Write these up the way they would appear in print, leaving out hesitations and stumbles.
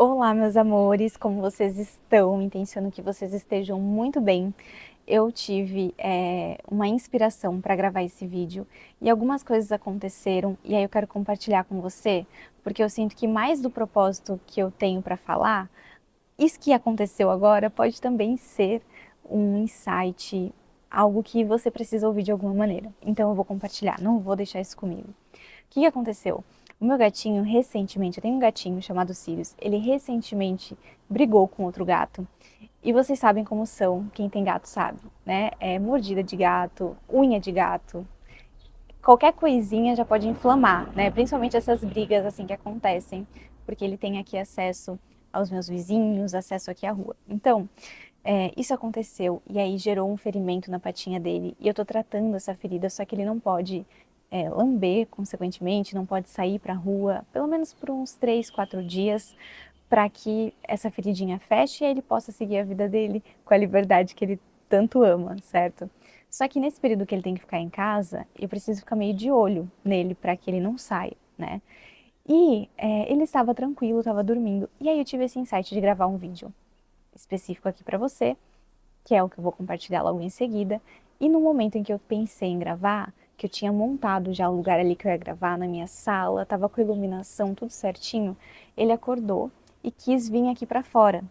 Olá, meus amores, como vocês estão? Intenciono que vocês estejam muito bem. Eu tive uma inspiração para gravar esse vídeo e algumas coisas aconteceram e aí eu quero compartilhar com você, porque eu sinto que mais do propósito que eu tenho para falar, isso que aconteceu agora pode também ser um insight, algo que você precisa ouvir de alguma maneira. Então eu vou compartilhar, não vou deixar isso comigo. O que aconteceu? O meu gatinho recentemente, eu tenho um gatinho chamado Sirius, ele recentemente brigou com outro gato. E vocês sabem como são, quem tem gato sabe, né? É mordida de gato, unha de gato, qualquer coisinha já pode inflamar, né? Principalmente essas brigas assim que acontecem, porque ele tem aqui acesso aos meus vizinhos, acesso aqui à rua. Então, isso aconteceu e aí gerou um ferimento na patinha dele e eu tô tratando essa ferida, só que ele não pode lamber, consequentemente, não pode sair pra rua, pelo menos por uns 3, 4 dias, para que essa feridinha feche e ele possa seguir a vida dele com a liberdade que ele tanto ama, certo? Só que nesse período que ele tem que ficar em casa, eu preciso ficar meio de olho nele para que ele não saia, né? E ele estava tranquilo, estava dormindo. E aí eu tive esse insight de gravar um vídeo específico aqui para você, que é o que eu vou compartilhar logo em seguida. E no momento em que eu pensei em gravar, que eu tinha montado já o lugar ali que eu ia gravar na minha sala, tava com a iluminação tudo certinho, ele acordou e quis vir aqui para fora.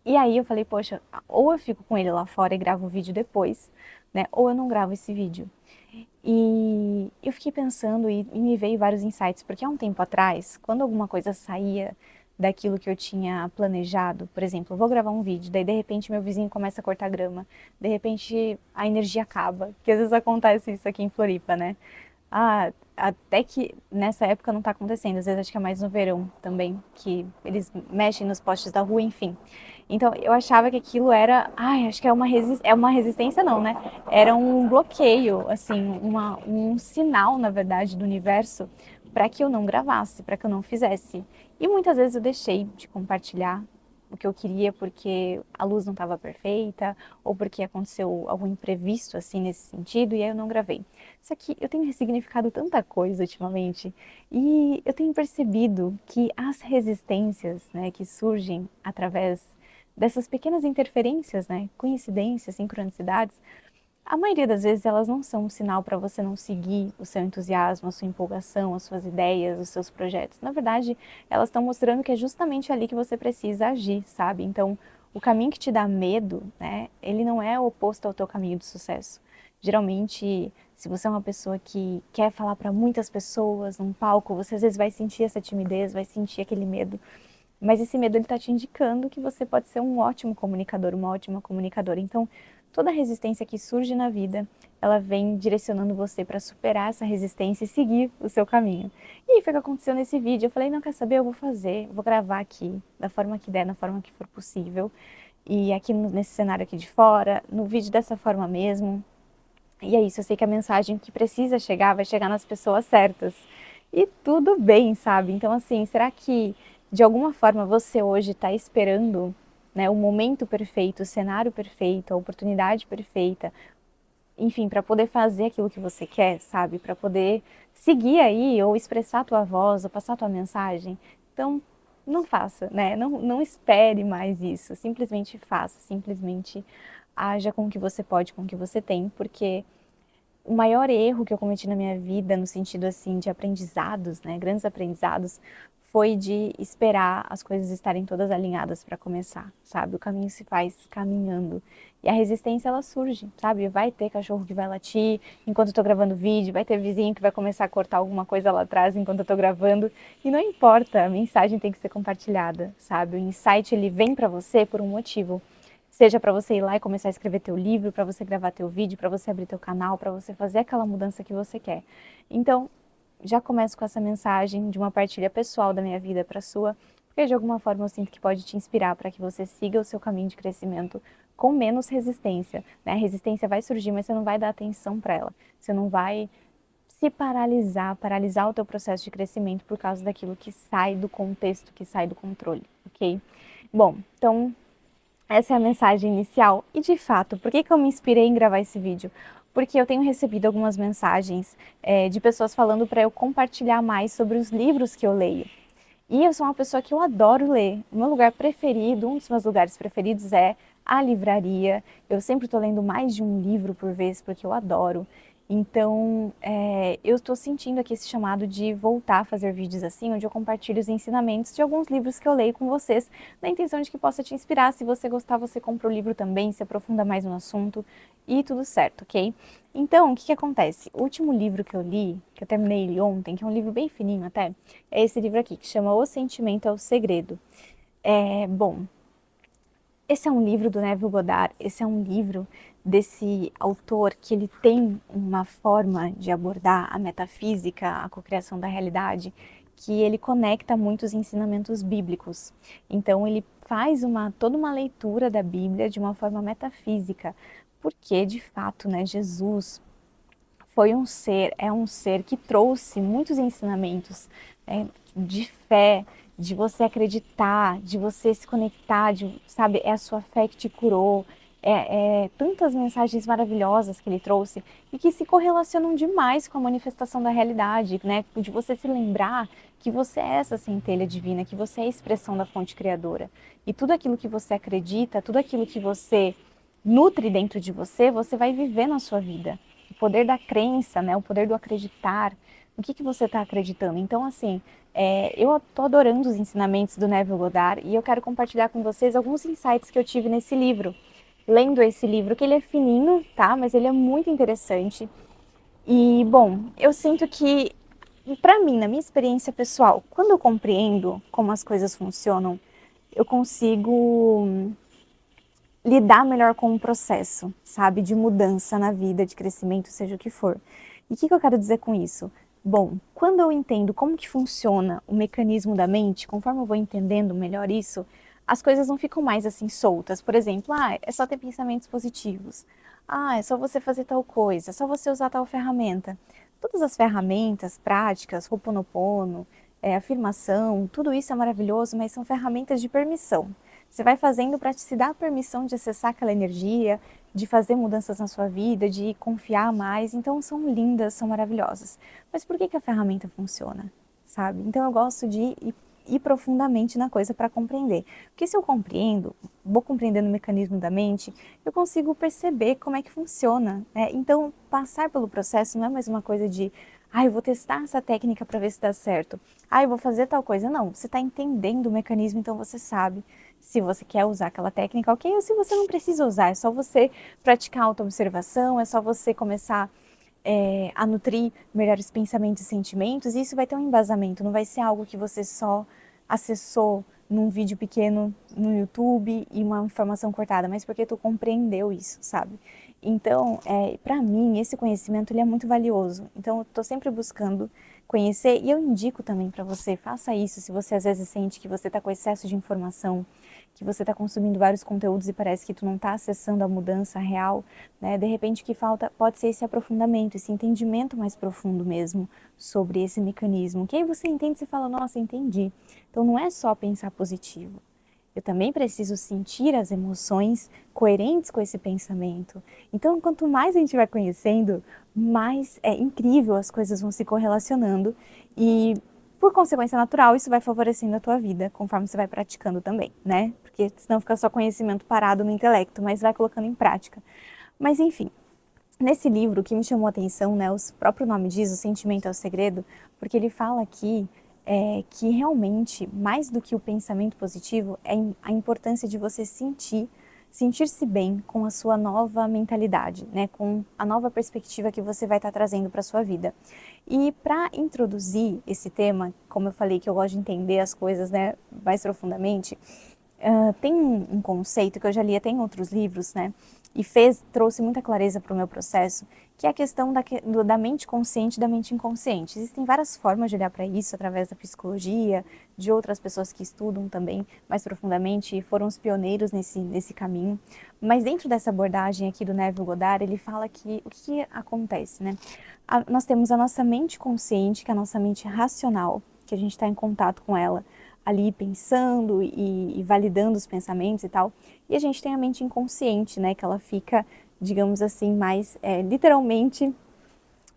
E aí eu falei, poxa, ou eu fico com ele lá fora e gravo o vídeo depois, né? Ou eu não gravo esse vídeo. E eu fiquei pensando e me veio vários insights, porque há um tempo atrás, quando alguma coisa saía daquilo que eu tinha planejado, por exemplo, eu vou gravar um vídeo, daí de repente meu vizinho começa a cortar grama, de repente a energia acaba, que às vezes acontece isso aqui em Floripa, né? Ah, até que nessa época não tá acontecendo, às vezes acho que é mais no verão também, que eles mexem nos postes da rua, enfim. Então eu achava que aquilo era, ai, acho que é uma resistência não, né? Era um bloqueio, assim, um sinal, na verdade, do universo para que eu não gravasse, para que eu não fizesse. E muitas vezes eu deixei de compartilhar o que eu queria porque a luz não estava perfeita ou porque aconteceu algum imprevisto assim nesse sentido e aí eu não gravei. Só que eu tenho ressignificado tanta coisa ultimamente e eu tenho percebido que as resistências, né, que surgem através dessas pequenas interferências, né, coincidências, sincronicidades, a maioria das vezes elas não são um sinal para você não seguir o seu entusiasmo, a sua empolgação, as suas ideias, os seus projetos. Na verdade, elas estão mostrando que é justamente ali que você precisa agir, sabe? Então, o caminho que te dá medo, né, ele não é oposto ao teu caminho de sucesso. Geralmente, se você é uma pessoa que quer falar para muitas pessoas num palco, você às vezes vai sentir essa timidez, vai sentir aquele medo. Mas esse medo ele está te indicando que você pode ser um ótimo comunicador, uma ótima comunicadora. Então, toda resistência que surge na vida, ela vem direcionando você para superar essa resistência e seguir o seu caminho. E aí foi o que aconteceu nesse vídeo. Eu falei, não quer saber, eu vou fazer, vou gravar aqui, da forma que der, da forma que for possível. E aqui nesse cenário aqui de fora, no vídeo dessa forma mesmo. E é isso, eu sei que a mensagem que precisa chegar vai chegar nas pessoas certas. E tudo bem, sabe? Então, assim, será que de alguma forma você hoje está esperando, né, o momento perfeito, o cenário perfeito, a oportunidade perfeita, enfim, para poder fazer aquilo que você quer, sabe? Para poder seguir aí, ou expressar a tua voz, ou passar a tua mensagem? Então, não faça, né? Não espere mais isso. Simplesmente faça, simplesmente haja com o que você pode, com o que você tem, porque o maior erro que eu cometi na minha vida, no sentido assim de aprendizados, né, grandes aprendizados, foi de esperar as coisas estarem todas alinhadas para começar, sabe? O caminho se faz caminhando. E a resistência ela surge, sabe? Vai ter cachorro que vai latir enquanto eu tô gravando vídeo, vai ter vizinho que vai começar a cortar alguma coisa lá atrás enquanto eu tô gravando, e não importa, a mensagem tem que ser compartilhada, sabe? O insight ele vem para você por um motivo. Seja para você ir lá e começar a escrever teu livro, para você gravar teu vídeo, para você abrir teu canal, para você fazer aquela mudança que você quer. Então, já começo com essa mensagem de uma partilha pessoal da minha vida para a sua, porque de alguma forma eu sinto que pode te inspirar para que você siga o seu caminho de crescimento com menos resistência, né? A resistência vai surgir, mas você não vai dar atenção para ela. Você não vai se paralisar, paralisar o teu processo de crescimento por causa daquilo que sai do contexto, que sai do controle, ok? Bom, então essa é a mensagem inicial. E de fato, por que eu me inspirei em gravar esse vídeo? Porque eu tenho recebido algumas mensagens de pessoas falando para eu compartilhar mais sobre os livros que eu leio. E eu sou uma pessoa que eu adoro ler. O meu lugar preferido, um dos meus lugares preferidos é a livraria. Eu sempre estou lendo mais de um livro por vez, porque eu adoro. Então, eu estou sentindo aqui esse chamado de voltar a fazer vídeos assim, onde eu compartilho os ensinamentos de alguns livros que eu leio com vocês, na intenção de que possa te inspirar. Se você gostar, você compra o livro também, se aprofunda mais no assunto e tudo certo, ok? Então, o que acontece? O último livro que eu li, que eu terminei ele ontem, que é um livro bem fininho até, é esse livro aqui, que chama O Sentimento é o Segredo. Bom, esse é um livro do Neville Goddard, esse é um livro desse autor que ele tem uma forma de abordar a metafísica, a cocriação da realidade, que ele conecta muitos ensinamentos bíblicos. Então ele faz toda uma leitura da Bíblia de uma forma metafísica, porque de fato, né, Jesus é um ser que trouxe muitos ensinamentos, né, de fé, de você acreditar, de você se conectar, sabe, é a sua fé que te curou, tantas mensagens maravilhosas que ele trouxe e que se correlacionam demais com a manifestação da realidade, né, de você se lembrar que você é essa centelha divina, que você é a expressão da fonte criadora. E tudo aquilo que você acredita, tudo aquilo que você nutre dentro de você, você vai viver na sua vida. O poder da crença, né? O poder do acreditar. O que você está acreditando? Então, assim, eu estou adorando os ensinamentos do Neville Goddard e eu quero compartilhar com vocês alguns insights que eu tive nesse livro. Lendo esse livro, que ele é fininho, tá? Mas ele é muito interessante. E, bom, eu sinto que, para mim, na minha experiência pessoal, quando eu compreendo como as coisas funcionam, eu consigo lidar melhor com o processo, sabe, de mudança na vida, de crescimento, seja o que for. E o que eu quero dizer com isso? Bom, quando eu entendo como que funciona o mecanismo da mente, conforme eu vou entendendo melhor isso, as coisas não ficam mais assim soltas. Por exemplo, é só ter pensamentos positivos. É só você fazer tal coisa, é só você usar tal ferramenta. Todas as ferramentas, práticas, Ho'oponopono, afirmação, tudo isso é maravilhoso, mas são ferramentas de permissão. Você vai fazendo para se dar a permissão de acessar aquela energia, de fazer mudanças na sua vida, de confiar mais. Então são lindas, são maravilhosas. Mas por que a ferramenta funciona? Sabe? Então eu gosto de ir profundamente na coisa para compreender. Porque se eu compreendo, vou compreendendo o mecanismo da mente, eu consigo perceber como é que funciona, né? Então passar pelo processo não é mais uma coisa de eu vou testar essa técnica para ver se dá certo. Eu vou fazer tal coisa. Não, você está entendendo o mecanismo, então você sabe se você quer usar aquela técnica, ok, ou se você não precisa usar, é só você praticar autoobservação, é só você começar a nutrir melhores pensamentos e sentimentos, e isso vai ter um embasamento, não vai ser algo que você só acessou num vídeo pequeno no YouTube e uma informação cortada, mas porque tu compreendeu isso, sabe? Então, para mim, esse conhecimento ele é muito valioso. Então, eu estou sempre buscando conhecer e eu indico também para você, faça isso se você às vezes sente que você está com excesso de informação, que você está consumindo vários conteúdos e parece que tu não está acessando a mudança real, né? De repente o que falta pode ser esse aprofundamento, esse entendimento mais profundo mesmo sobre esse mecanismo. Que aí você entende e fala, nossa, entendi. Então não é só pensar positivo. Eu também preciso sentir as emoções coerentes com esse pensamento. Então, quanto mais a gente vai conhecendo, mais é incrível as coisas vão se correlacionando e, por consequência natural, isso vai favorecendo a tua vida, conforme você vai praticando também, né? Porque senão fica só conhecimento parado no intelecto, mas vai colocando em prática. Mas, enfim, nesse livro, o que me chamou a atenção, né, o próprio nome diz, O Sentimento é o Segredo, porque ele fala aqui que realmente, mais do que o pensamento positivo, é a importância de você sentir-se bem com a sua nova mentalidade, né, com a nova perspectiva que você vai estar trazendo para a sua vida. E para introduzir esse tema, como eu falei que eu gosto de entender as coisas, né, mais profundamente, tem um conceito que eu já li até em outros livros, né? E trouxe muita clareza para o meu processo, que é a questão da mente consciente e da mente inconsciente. Existem várias formas de olhar para isso através da psicologia, de outras pessoas que estudam também mais profundamente e foram os pioneiros nesse caminho. Mas dentro dessa abordagem aqui do Neville Goddard, ele fala que o que acontece, né? Nós temos a nossa mente consciente, que é a nossa mente racional, que a gente está em contato com ela, ali pensando e validando os pensamentos e tal. E a gente tem a mente inconsciente, né, que ela fica, digamos assim, mais literalmente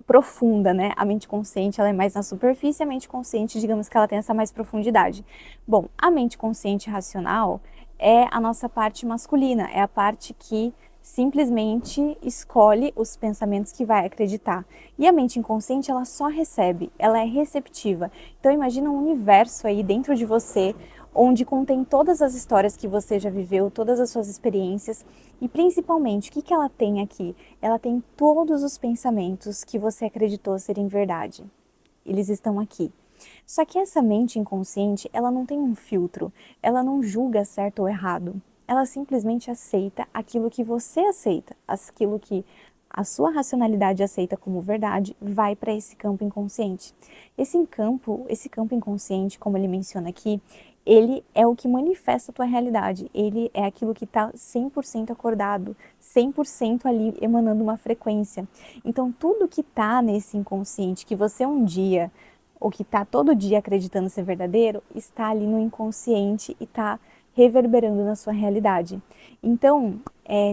profunda, né? A mente consciente, ela é mais na superfície, a mente consciente, digamos que ela tem essa mais profundidade. Bom, a mente consciente racional é a nossa parte masculina, é a parte que simplesmente escolhe os pensamentos que vai acreditar. E a mente inconsciente, ela só recebe, ela é receptiva. Então imagina um universo aí dentro de você, onde contém todas as histórias que você já viveu, todas as suas experiências, e principalmente, o que ela tem aqui? Ela tem todos os pensamentos que você acreditou serem verdade. Eles estão aqui. Só que essa mente inconsciente, ela não tem um filtro, ela não julga certo ou errado. Ela simplesmente aceita aquilo que você aceita, aquilo que a sua racionalidade aceita como verdade, vai para esse campo inconsciente. Esse campo inconsciente, como ele menciona aqui, ele é o que manifesta a tua realidade. Ele é aquilo que está 100% acordado, 100% ali emanando uma frequência. Então, tudo que está nesse inconsciente, que você um dia, ou que está todo dia acreditando ser verdadeiro, está ali no inconsciente e está reverberando na sua realidade. Então,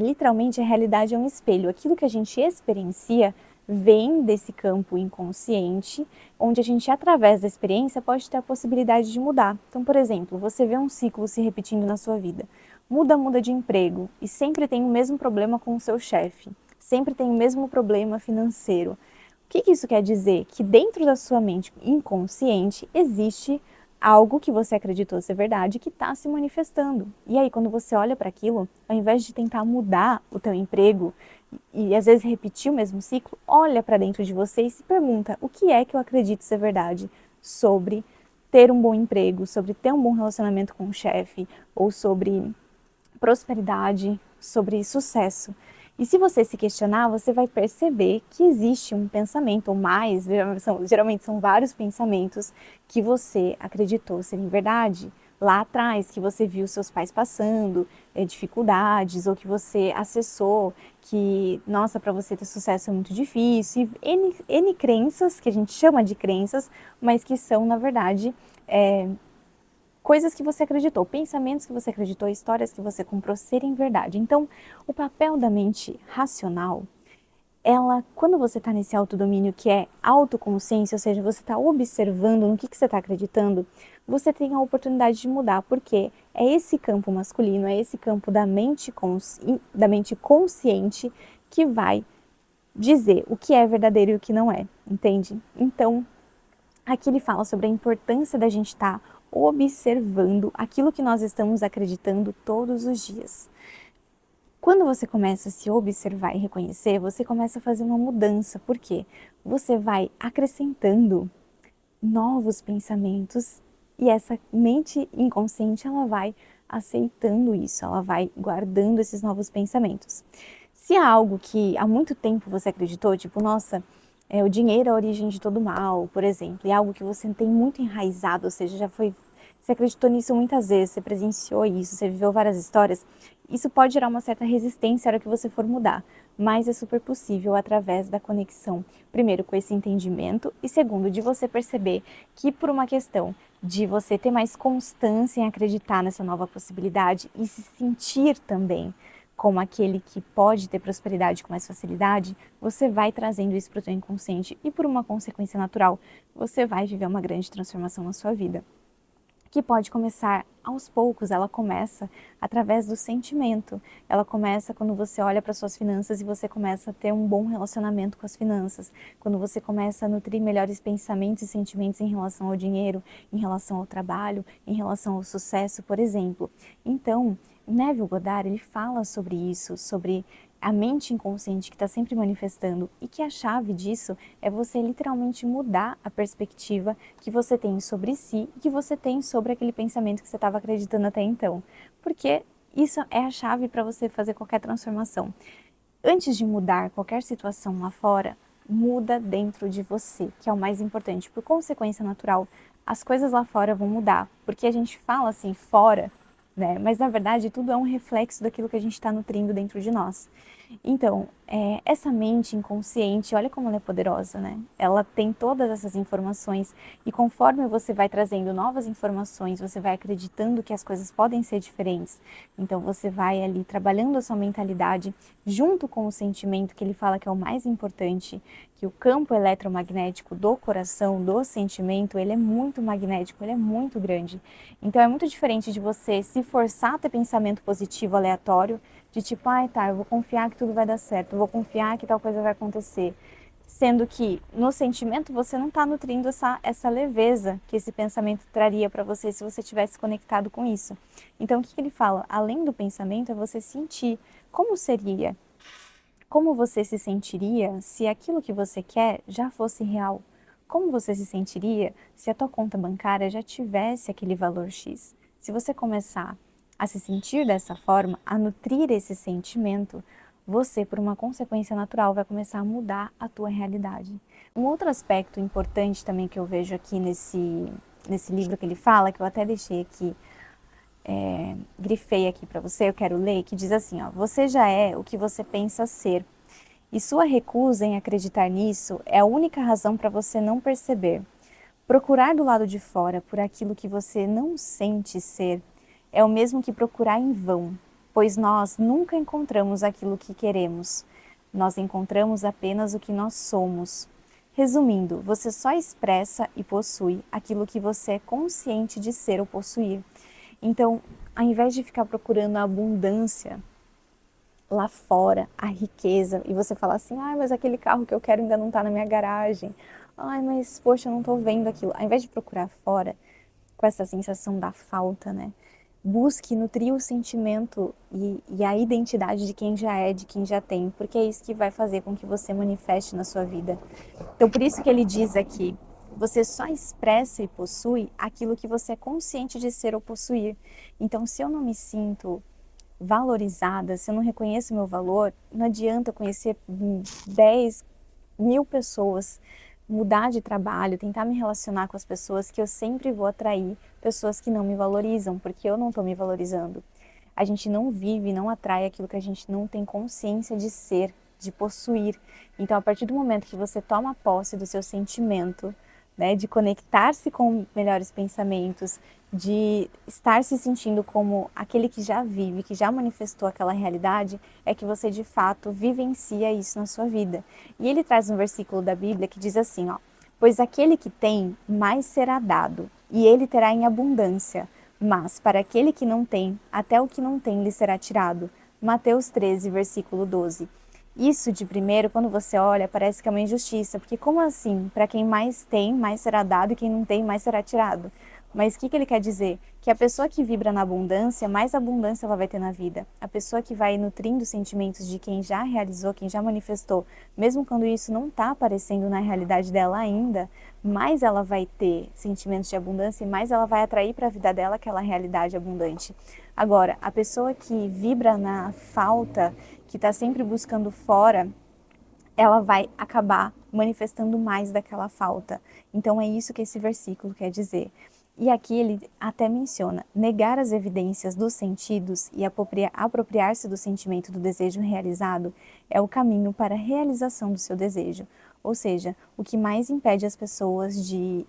literalmente, a realidade é um espelho. Aquilo que a gente experiencia vem desse campo inconsciente, onde a gente, através da experiência, pode ter a possibilidade de mudar. Então, por exemplo, você vê um ciclo se repetindo na sua vida. Muda de emprego e sempre tem o mesmo problema com o seu chefe. Sempre tem o mesmo problema financeiro. O que isso quer dizer? Que dentro da sua mente inconsciente existe algo que você acreditou ser verdade que está se manifestando. E aí, quando você olha para aquilo, ao invés de tentar mudar o teu emprego e às vezes repetir o mesmo ciclo, olha para dentro de você e se pergunta: o que é que eu acredito ser verdade sobre ter um bom emprego, sobre ter um bom relacionamento com o chefe, ou sobre prosperidade, sobre sucesso. E se você se questionar, você vai perceber que existe um pensamento, ou mais, geralmente são vários pensamentos que você acreditou serem verdade lá atrás, que você viu seus pais passando, dificuldades, ou que você acessou, que, nossa, para você ter sucesso é muito difícil, e N crenças, que a gente chama de crenças, mas que são, na verdade, coisas que você acreditou, pensamentos que você acreditou, histórias que você comprou serem verdade. Então, o papel da mente racional, ela, quando você está nesse autodomínio que é autoconsciência, ou seja, você está observando no que você está acreditando, você tem a oportunidade de mudar, porque é esse campo masculino, é esse campo da mente consciente que vai dizer o que é verdadeiro e o que não é, entende? Então, aqui ele fala sobre a importância da gente estar observando aquilo que nós estamos acreditando todos os dias. Quando você começa a se observar e reconhecer, você começa a fazer uma mudança. Por quê? Você vai acrescentando novos pensamentos e essa mente inconsciente, ela vai aceitando isso, ela vai guardando esses novos pensamentos. Se há algo que há muito tempo você acreditou, tipo, nossa, o dinheiro é a origem de todo mal, por exemplo, e algo que você tem muito enraizado, ou seja, você acreditou nisso muitas vezes, você presenciou isso, você viveu várias histórias, isso pode gerar uma certa resistência na hora que você for mudar, mas é super possível através da conexão, primeiro com esse entendimento e segundo, de você perceber que por uma questão de você ter mais constância em acreditar nessa nova possibilidade e se sentir também como aquele que pode ter prosperidade com mais facilidade, você vai trazendo isso para o teu inconsciente e por uma consequência natural, você vai viver uma grande transformação na sua vida. Que pode começar aos poucos, ela começa através do sentimento. Ela começa quando você olha para suas finanças e você começa a ter um bom relacionamento com as finanças. Quando você começa a nutrir melhores pensamentos e sentimentos em relação ao dinheiro, em relação ao trabalho, em relação ao sucesso, por exemplo. Então, Neville Goddard, ele fala sobre isso, sobre a mente inconsciente que está sempre manifestando e que a chave disso é você literalmente mudar a perspectiva que você tem sobre si e que você tem sobre aquele pensamento que você estava acreditando até então. Porque isso é a chave para você fazer qualquer transformação. Antes de mudar qualquer situação lá fora, muda dentro de você, que é o mais importante. Por consequência natural, as coisas lá fora vão mudar, porque a gente fala assim, fora, né? Mas na verdade tudo é um reflexo daquilo que a gente está nutrindo dentro de nós. Então, essa mente inconsciente, olha como ela é poderosa, né? Ela tem todas essas informações e conforme você vai trazendo novas informações, você vai acreditando que as coisas podem ser diferentes. Então, você vai ali trabalhando a sua mentalidade junto com o sentimento que ele fala que é o mais importante, que o campo eletromagnético do coração, do sentimento, ele é muito magnético, ele é muito grande. Então, é muito diferente de você se forçar a ter pensamento positivo aleatório, de tipo, ai tá, eu vou confiar que tudo vai dar certo, eu vou confiar que tal coisa vai acontecer. Sendo que no sentimento você não está nutrindo essa leveza que esse pensamento traria para você se você tivesse conectado com isso. Então o que ele fala? Além do pensamento é você sentir como seria, como você se sentiria se aquilo que você quer já fosse real. Como você se sentiria se a tua conta bancária já tivesse aquele valor X? Se você começar a se sentir dessa forma, a nutrir esse sentimento, você, por uma consequência natural, vai começar a mudar a tua realidade. Um outro aspecto importante também que eu vejo aqui nesse livro que ele fala, que eu até deixei aqui, grifei aqui para você, eu quero ler, que diz assim, ó, você já é o que você pensa ser. E sua recusa em acreditar nisso é a única razão para você não perceber. Procurar do lado de fora por aquilo que você não sente ser é o mesmo que procurar em vão, pois nós nunca encontramos aquilo que queremos. Nós encontramos apenas o que nós somos. Resumindo, você só expressa e possui aquilo que você é consciente de ser ou possuir. Então, ao invés de ficar procurando a abundância lá fora, a riqueza, e você falar assim, ai, mas aquele carro que eu quero ainda não está na minha garagem. Ai, mas poxa, eu não estou vendo aquilo. Ao invés de procurar fora, com essa sensação da falta, né? Busque nutrir o sentimento e a identidade de quem já é, de quem já tem, porque é isso que vai fazer com que você manifeste na sua vida. Então, por isso que ele diz aqui, você só expressa e possui aquilo que você é consciente de ser ou possuir. Então, se eu não me sinto valorizada, se eu não reconheço o meu valor, não adianta eu conhecer 10.000 pessoas, mudar de trabalho, tentar me relacionar com as pessoas, que eu sempre vou atrair pessoas que não me valorizam, porque eu não estou me valorizando. A gente não vive, não atrai aquilo que a gente não tem consciência de ser, de possuir. Então, a partir do momento que você toma posse do seu sentimento, né, de conectar-se com melhores pensamentos, de estar se sentindo como aquele que já vive, que já manifestou aquela realidade, é que você de fato vivencia isso na sua vida. E ele traz um versículo da Bíblia que diz assim, ó: pois aquele que tem, mais será dado, e ele terá em abundância. Mas para aquele que não tem, até o que não tem lhe será tirado. Mateus 13, versículo 12. Isso de primeiro, quando você olha, parece que é uma injustiça, porque como assim? Para quem mais tem, mais será dado, e quem não tem, mais será tirado. Mas o que ele quer dizer? Que a pessoa que vibra na abundância, mais abundância ela vai ter na vida. A pessoa que vai nutrindo sentimentos de quem já realizou, quem já manifestou, mesmo quando isso não está aparecendo na realidade dela ainda, mais ela vai ter sentimentos de abundância e mais ela vai atrair para a vida dela aquela realidade abundante. Agora, a pessoa que vibra na falta, que está sempre buscando fora, ela vai acabar manifestando mais daquela falta. Então é isso que esse versículo quer dizer. E aqui ele até menciona, negar as evidências dos sentidos e apropriar-se do sentimento do desejo realizado é o caminho para a realização do seu desejo. Ou seja, o que mais impede as pessoas de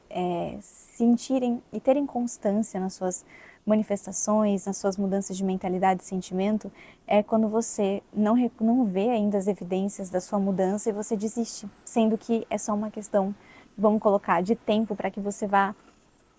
sentirem e terem constância nas suas manifestações, nas suas mudanças de mentalidade e sentimento, é quando você não vê ainda as evidências da sua mudança e você desiste, sendo que é só uma questão, vamos colocar, de tempo para que você vá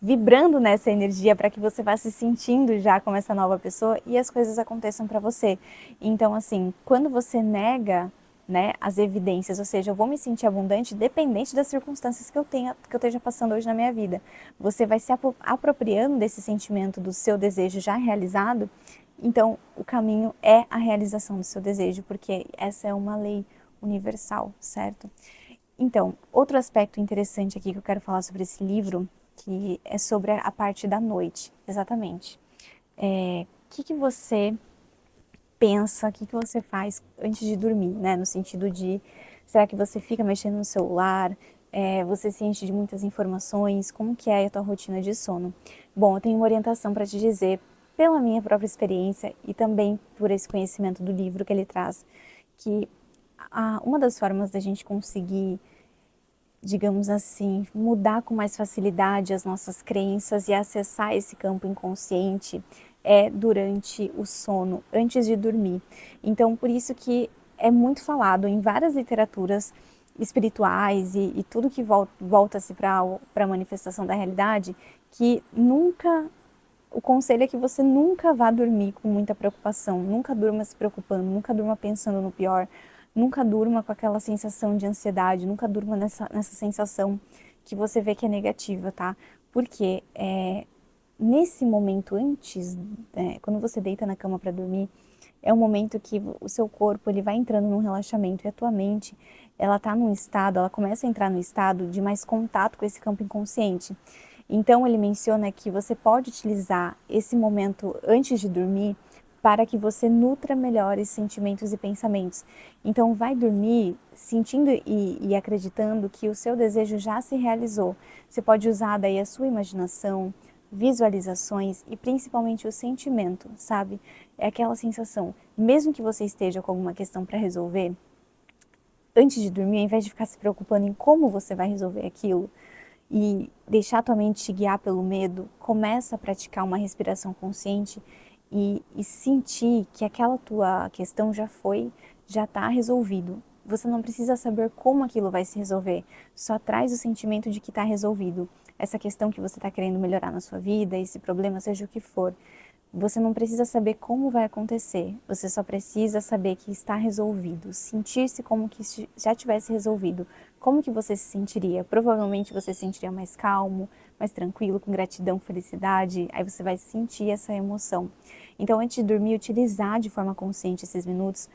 vibrando nessa energia, para que você vá se sentindo já como essa nova pessoa e as coisas aconteçam para você. Então, assim, quando você nega, né, as evidências, ou seja, eu vou me sentir abundante dependente das circunstâncias que eu esteja passando hoje na minha vida. Você vai se apropriando desse sentimento do seu desejo já realizado, então o caminho é a realização do seu desejo, porque essa é uma lei universal, certo? Então, outro aspecto interessante aqui que eu quero falar sobre esse livro, que é sobre a parte da noite, exatamente. O que você pensa, o que você faz antes de dormir, né? No sentido de, será que você fica mexendo no celular? Você se enche de muitas informações? Como que é a tua rotina de sono? Bom, eu tenho uma orientação para te dizer, pela minha própria experiência e também por esse conhecimento do livro que ele traz, que uma das formas da gente conseguir, digamos assim, mudar com mais facilidade as nossas crenças e acessar esse campo inconsciente é durante o sono, antes de dormir. Então, por isso que é muito falado em várias literaturas espirituais e tudo que volta-se para a manifestação da realidade, que nunca, o conselho é que você nunca vá dormir com muita preocupação, nunca durma se preocupando, nunca durma pensando no pior, nunca durma com aquela sensação de ansiedade, nunca durma nessa sensação que você vê que é negativa, tá? Porque nesse momento antes, quando você deita na cama para dormir, é um momento que o seu corpo ele vai entrando num relaxamento e a tua mente, ela tá num estado, ela começa a entrar no estado de mais contato com esse campo inconsciente. Então ele menciona que você pode utilizar esse momento antes de dormir para que você nutra melhor esses sentimentos e pensamentos. Então vai dormir sentindo e acreditando que o seu desejo já se realizou. Você pode usar daí a sua imaginação, visualizações e principalmente o sentimento, sabe? É aquela sensação, mesmo que você esteja com alguma questão para resolver, antes de dormir, ao invés de ficar se preocupando em como você vai resolver aquilo e deixar a tua mente te guiar pelo medo, começa a praticar uma respiração consciente e sentir que aquela tua questão já está resolvido. Você não precisa saber como aquilo vai se resolver, só traz o sentimento de que está resolvido. Essa questão que você está querendo melhorar na sua vida, esse problema, seja o que for, você não precisa saber como vai acontecer, você só precisa saber que está resolvido, sentir-se como que já tivesse resolvido. Como que você se sentiria? Provavelmente você se sentiria mais calmo, mais tranquilo, com gratidão, felicidade, aí você vai sentir essa emoção. Então, antes de dormir, utilizar de forma consciente esses minutos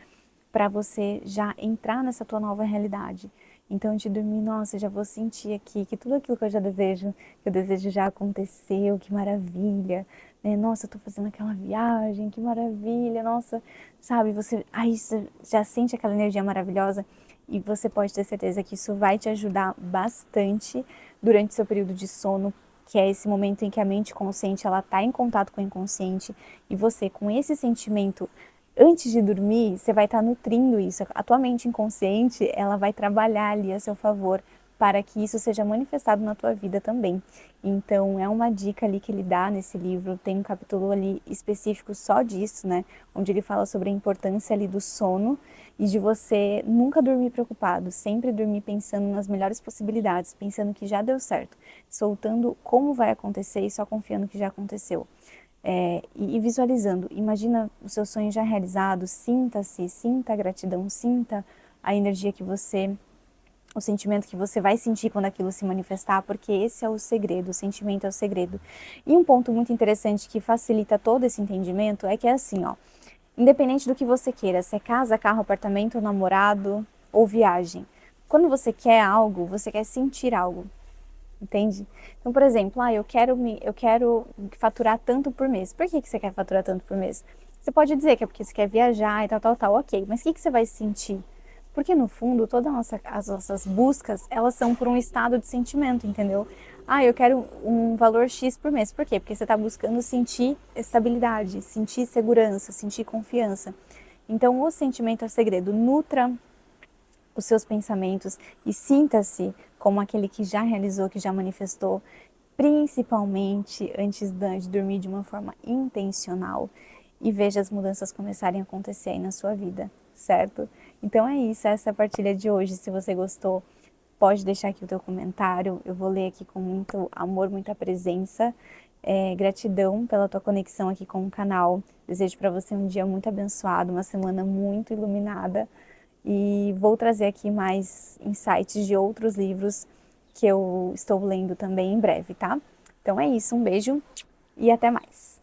para você já entrar nessa tua nova realidade. Então, antes de dormir, nossa, eu já vou sentir aqui que tudo aquilo que eu desejo já aconteceu, que maravilha, né? Nossa, eu tô fazendo aquela viagem, que maravilha, nossa, sabe? Você já sente aquela energia maravilhosa e você pode ter certeza que isso vai te ajudar bastante durante seu período de sono, que é esse momento em que a mente consciente ela está em contato com o inconsciente e você, com esse sentimento antes de dormir, você vai estar nutrindo isso. A tua mente inconsciente, ela vai trabalhar ali a seu favor para que isso seja manifestado na tua vida também. Então, é uma dica ali que ele dá nesse livro, tem um capítulo ali específico só disso, né? Onde ele fala sobre a importância ali do sono e de você nunca dormir preocupado, sempre dormir pensando nas melhores possibilidades, pensando que já deu certo, soltando como vai acontecer e só confiando que já aconteceu. E visualizando, imagina o seu sonho já realizado, sinta-se, sinta a gratidão, sinta a energia que você, o sentimento que você vai sentir quando aquilo se manifestar, porque esse é o segredo, o sentimento é o segredo. E um ponto muito interessante que facilita todo esse entendimento é que é assim, ó, independente do que você queira, se é casa, carro, apartamento, namorado ou viagem, quando você quer algo, você quer sentir algo. Entende? Então, por exemplo, eu quero faturar tanto por mês. Por que você quer faturar tanto por mês? Você pode dizer que é porque você quer viajar e tal, ok. Mas o que você vai sentir? Porque no fundo, as nossas buscas, elas são por um estado de sentimento, entendeu? Eu quero um valor X por mês. Por quê? Porque você está buscando sentir estabilidade, sentir segurança, sentir confiança. Então, o sentimento é o segredo. Nutra os seus pensamentos e sinta-se como aquele que já realizou, que já manifestou, principalmente antes de dormir de uma forma intencional e veja as mudanças começarem a acontecer aí na sua vida, certo? Então é isso, essa é a partilha de hoje. Se você gostou, pode deixar aqui o teu comentário, eu vou ler aqui com muito amor, muita presença. Gratidão pela tua conexão aqui com o canal. Desejo para você um dia muito abençoado, uma semana muito iluminada. E vou trazer aqui mais insights de outros livros que eu estou lendo também em breve, tá? Então é isso, um beijo e até mais!